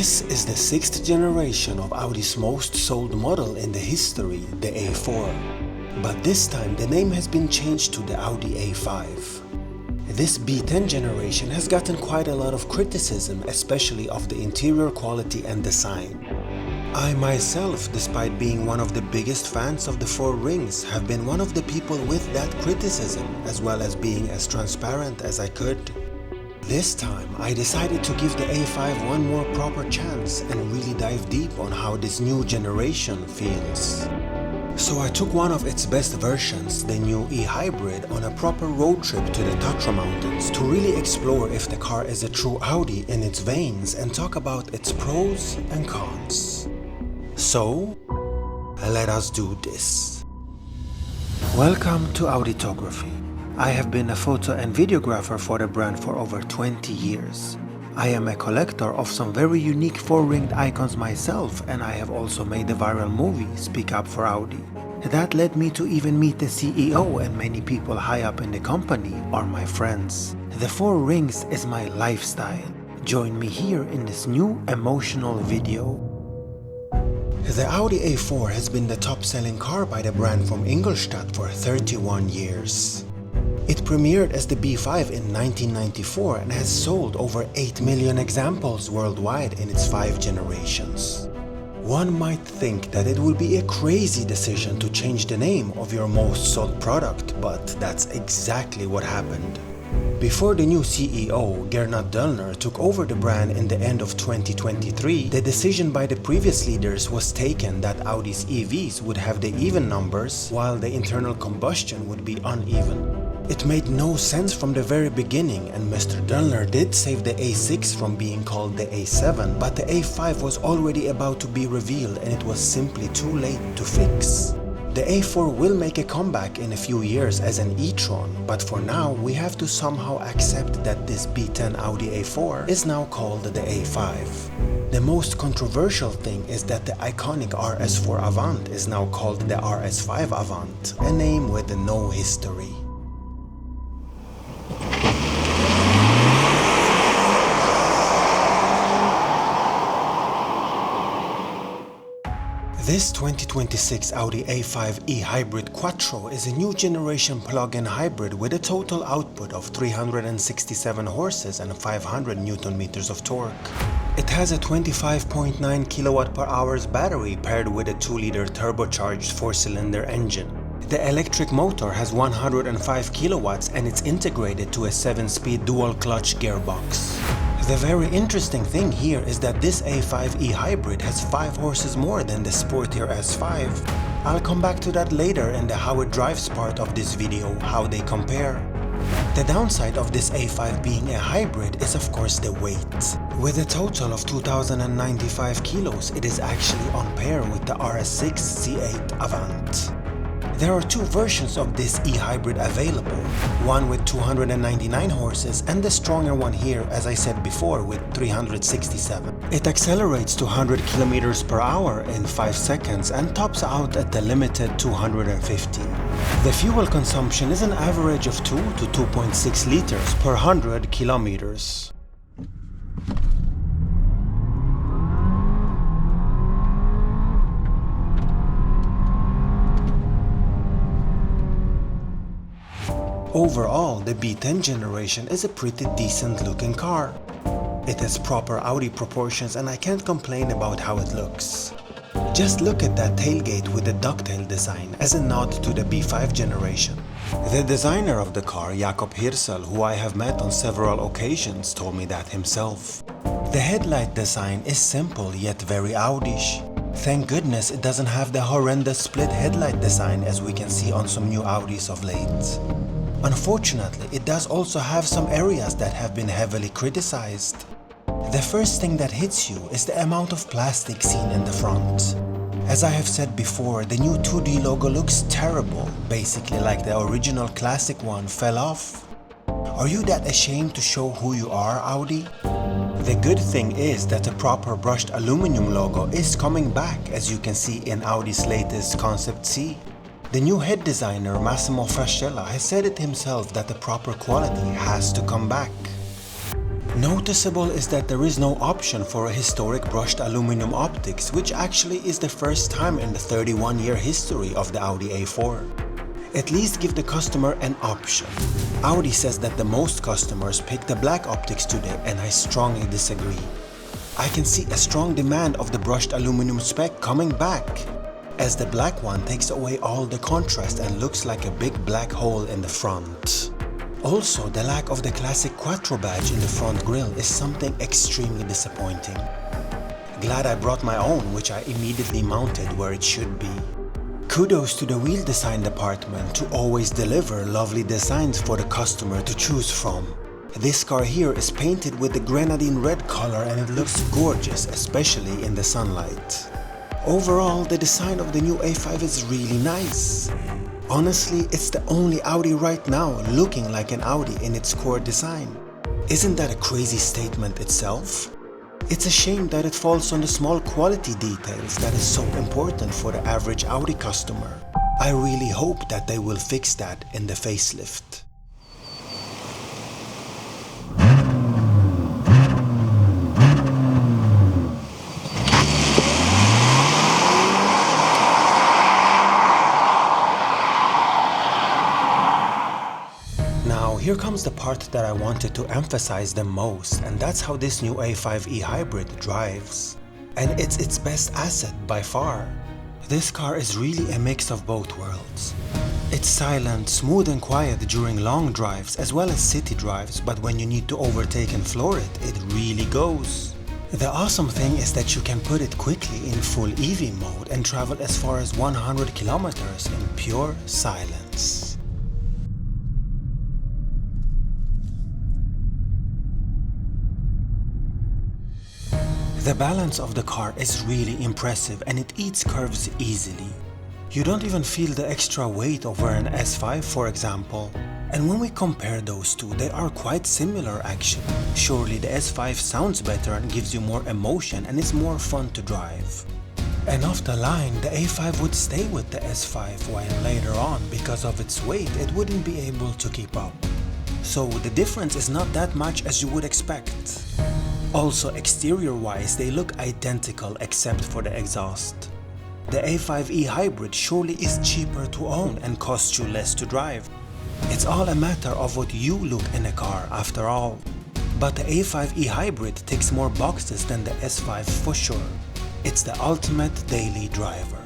This is the 6th generation of Audi's most sold model in the history, the A4. But this time the name has been changed to the Audi A5. This B10 generation has gotten quite a lot of criticism, especially of the interior quality and design. I myself, despite being one of the biggest fans of the four rings, have been one of the people with that criticism, as well as being as transparent as I could. This time, I decided to give the A5 one more proper chance and really dive deep on how this new generation feels. So I took one of its best versions, the new E-Hybrid, on a proper road trip to the Tatra mountains to really explore if the car is a true Audi in its veins and talk about its pros and cons. So, let us do this. Welcome to Auditography. I have been a photo and videographer for the brand for over 20 years. I am a collector of some very unique four-ringed icons myself, and I have also made the viral movie Speak Up for Audi. That led me to even meet the CEO, and many people high up in the company are my friends. The four rings is my lifestyle. Join me here in this new emotional video. The Audi A4 has been the top-selling car by the brand from Ingolstadt for 31 years. It premiered as the B5 in 1994 and has sold over 8 million examples worldwide in its 5 generations. One might think that it would be a crazy decision to change the name of your most sold product, but that's exactly what happened. Before the new CEO, Gernot Döllner, took over the brand in the end of 2023, the decision by the previous leaders was taken that Audi's EVs would have the even numbers, while the internal combustion would be uneven. It made no sense from the very beginning, and Mr. Döllner did save the A6 from being called the A7, but the A5 was already about to be revealed and it was simply too late to fix. The A4 will make a comeback in a few years as an e-tron, but for now we have to somehow accept that this B10 Audi A4 is now called the A5. The most controversial thing is that the iconic RS4 Avant is now called the RS5 Avant, a name with no history. This 2026 Audi A5 E-HYBRID Quattro is a new generation plug-in hybrid with a total output of 367 horses and 500 Nm of torque. It has a 25.9 kWh battery paired with a 2-liter turbocharged 4-cylinder engine. The electric motor has 105 kilowatts and it's integrated to a 7-speed dual-clutch gearbox. The very interesting thing here is that this A5 E-Hybrid has 5 horses more than the sportier S5. I'll come back to that later in the how it drives part of this video, how they compare. The downside of this A5 being a hybrid is of course the weight. With a total of 2095 kilos, it is actually on par with the RS6 C8 Avant. There are 2 versions of this E-Hybrid available, one with 299 horses and the stronger one here, as I said before, with 367. It accelerates to 100 km per hour in 5 seconds and tops out at the limited 250. The fuel consumption is an average of 2 to 2.6 liters per 100 kilometers. Overall, the B10 generation is a pretty decent looking car. It has proper Audi proportions and I can't complain about how it looks. Just look at that tailgate with the ducktail design as a nod to the B5 generation. The designer of the car, Jakob Hirsel, who I have met on several occasions, told me that himself. The headlight design is simple yet very Audi-ish. Thank goodness it doesn't have the horrendous split headlight design as we can see on some new Audis of late. Unfortunately, it does also have some areas that have been heavily criticized. The first thing that hits you is the amount of plastic seen in the front. As I have said before, the new 2D logo looks terrible, basically like the original classic one fell off. Are you that ashamed to show who you are, Audi? The good thing is that the proper brushed aluminum logo is coming back, as you can see in Audi's latest Concept C. The new head designer Massimo Frascella has said it himself that the proper quality has to come back. Noticeable is that there is no option for a historic brushed aluminum optics, which actually is the first time in the 31-year history of the Audi A4. At least give the customer an option. Audi says that the most customers pick the black optics today, and I strongly disagree. I can see a strong demand of the brushed aluminum spec coming back, as the black one takes away all the contrast and looks like a big black hole in the front. Also, the lack of the classic Quattro badge in the front grille is something extremely disappointing. Glad I brought my own, which I immediately mounted where it should be. Kudos to the wheel design department to always deliver lovely designs for the customer to choose from. This car here is painted with the grenadine red color and it looks gorgeous, especially in the sunlight. Overall, the design of the new A5 is really nice. Honestly, it's the only Audi right now looking like an Audi in its core design. Isn't that a crazy statement itself? It's a shame that it falls on the small quality details that is so important for the average Audi customer. I really hope that they will fix that in the facelift. Here comes the part that I wanted to emphasize the most, and that's how this new A5 E-HYBRID drives. And it's its best asset by far. This car is really a mix of both worlds. It's silent, smooth and quiet during long drives as well as city drives, but when you need to overtake and floor it, it really goes. The awesome thing is that you can put it quickly in full EV mode and travel as far as 100 kilometers in pure silence. The balance of the car is really impressive and it eats curves easily. You don't even feel the extra weight over an S5, for example. And when we compare those two, they are quite similar actually. Surely the S5 sounds better and gives you more emotion and is more fun to drive. And off the line, the A5 would stay with the S5, while later on, because of its weight, it wouldn't be able to keep up. So the difference is not that much as you would expect. Also, exterior-wise, they look identical except for the exhaust. The A5 E-HYBRID surely is cheaper to own and costs you less to drive. It's all a matter of what you look in a car after all. But the A5 E-HYBRID ticks more boxes than the S5 for sure. It's the ultimate daily driver.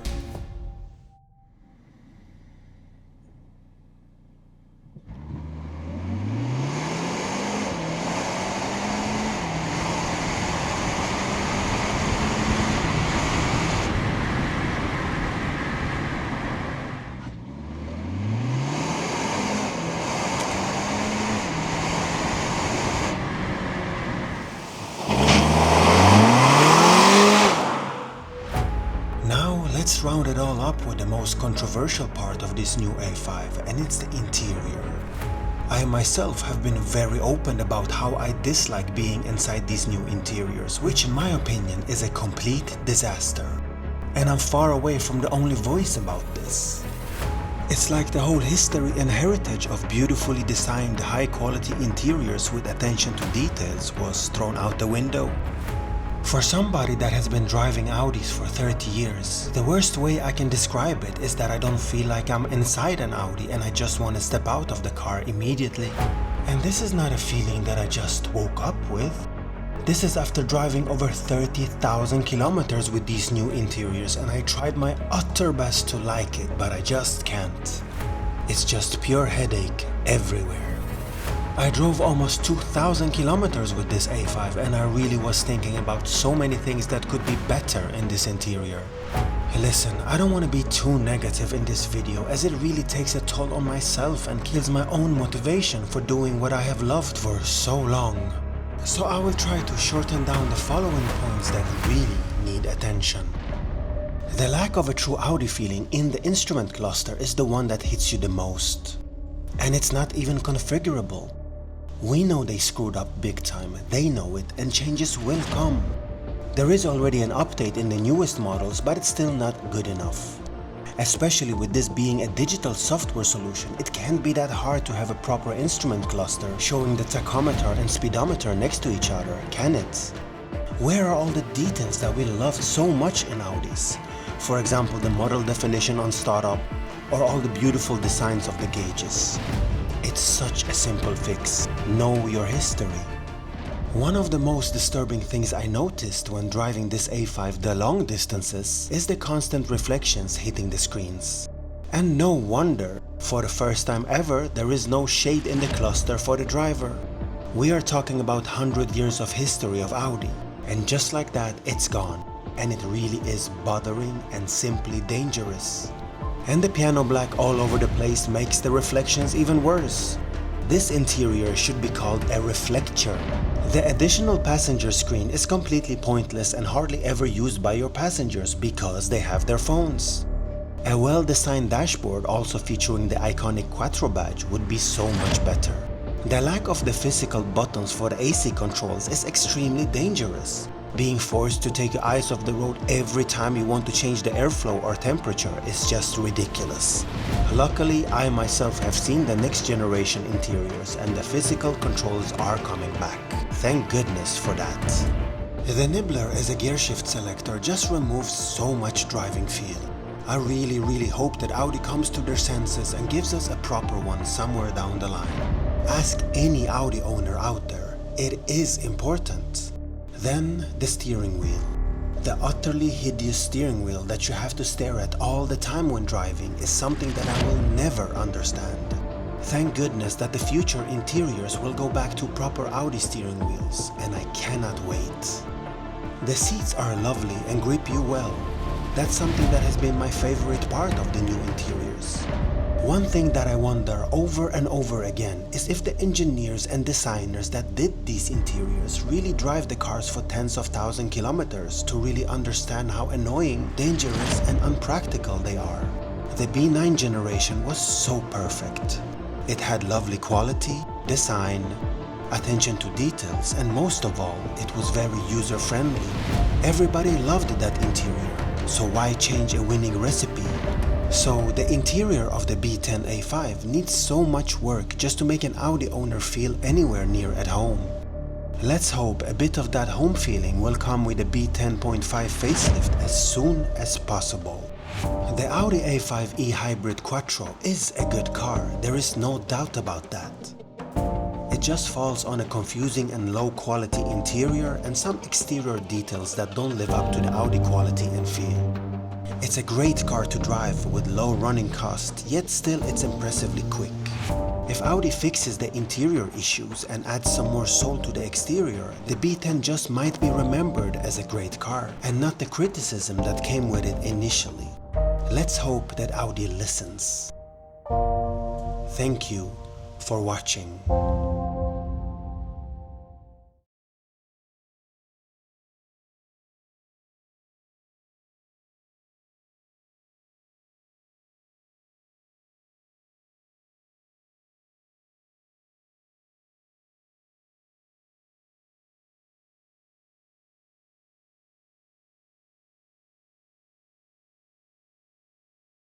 Let's round it all up with the most controversial part of this new A5, and it's the interior. I myself have been very open about how I dislike being inside these new interiors, which in my opinion is a complete disaster. And I'm far away from the only voice about this. It's like the whole history and heritage of beautifully designed high-quality interiors with attention to details was thrown out the window. For somebody that has been driving Audis for 30 years, the worst way I can describe it is that I don't feel like I'm inside an Audi and I just want to step out of the car immediately. And this is not a feeling that I just woke up with. This is after driving over 30,000 kilometers with these new interiors, and I tried my utter best to like it, but I just can't. It's just pure headache everywhere. I drove almost 2,000 kilometers with this A5 and I really was thinking about so many things that could be better in this interior. Listen, I don't want to be too negative in this video as it really takes a toll on myself and kills my own motivation for doing what I have loved for so long. So I will try to shorten down the following points that really need attention. The lack of a true Audi feeling in the instrument cluster is the one that hits you the most. And it's not even configurable. We know they screwed up big time, they know it, and changes will come. There is already an update in the newest models, but it's still not good enough. Especially with this being a digital software solution, it can't be that hard to have a proper instrument cluster showing the tachometer and speedometer next to each other, can it? Where are all the details that we love so much in Audis? For example, the model definition on startup, or all the beautiful designs of the gauges. It's such a simple fix. Know your history. One of the most disturbing things I noticed when driving this A5 the long distances is the constant reflections hitting the screens. And no wonder, for the first time ever, there is no shade in the cluster for the driver. We are talking about 100 years of history of Audi, and just like that, it's gone. And it really is bothering and simply dangerous. And the piano black all over the place makes the reflections even worse. This interior should be called a reflector. The additional passenger screen is completely pointless and hardly ever used by your passengers because they have their phones. A well-designed dashboard also featuring the iconic Quattro badge would be so much better. The lack of the physical buttons for the AC controls is extremely dangerous. Being forced to take your eyes off the road every time you want to change the airflow or temperature is just ridiculous. Luckily, I myself have seen the next generation interiors and the physical controls are coming back. Thank goodness for that. The nibbler as a gear shift selector just removes so much driving feel. I really hope that Audi comes to their senses and gives us a proper one somewhere down the line. Ask any Audi owner out there. It is important. Then the steering wheel. The utterly hideous steering wheel that you have to stare at all the time when driving is something that I will never understand. Thank goodness that the future interiors will go back to proper Audi steering wheels, and I cannot wait. The seats are lovely and grip you well. That's something that has been my favorite part of the new interiors. One thing that I wonder over and over again is if the engineers and designers that did these interiors really drive the cars for tens of thousand kilometers to really understand how annoying, dangerous and unpractical they are. The B9 generation was so perfect. It had lovely quality, design, attention to details, and most of all, it was very user-friendly. Everybody loved that interior, so why change a winning recipe? So the interior of the B10 A5 needs so much work just to make an Audi owner feel anywhere near at home. Let's hope a bit of that home feeling will come with the B10.5 facelift as soon as possible. The Audi A5 E-HYBRID Quattro is a good car, there is no doubt about that. It just falls on a confusing and low quality interior and some exterior details that don't live up to the Audi quality and feel. It's a great car to drive with low running cost, yet still it's impressively quick. If Audi fixes the interior issues and adds some more soul to the exterior, the B10 just might be remembered as a great car and not the criticism that came with it initially. Let's hope that Audi listens. Thank you for watching.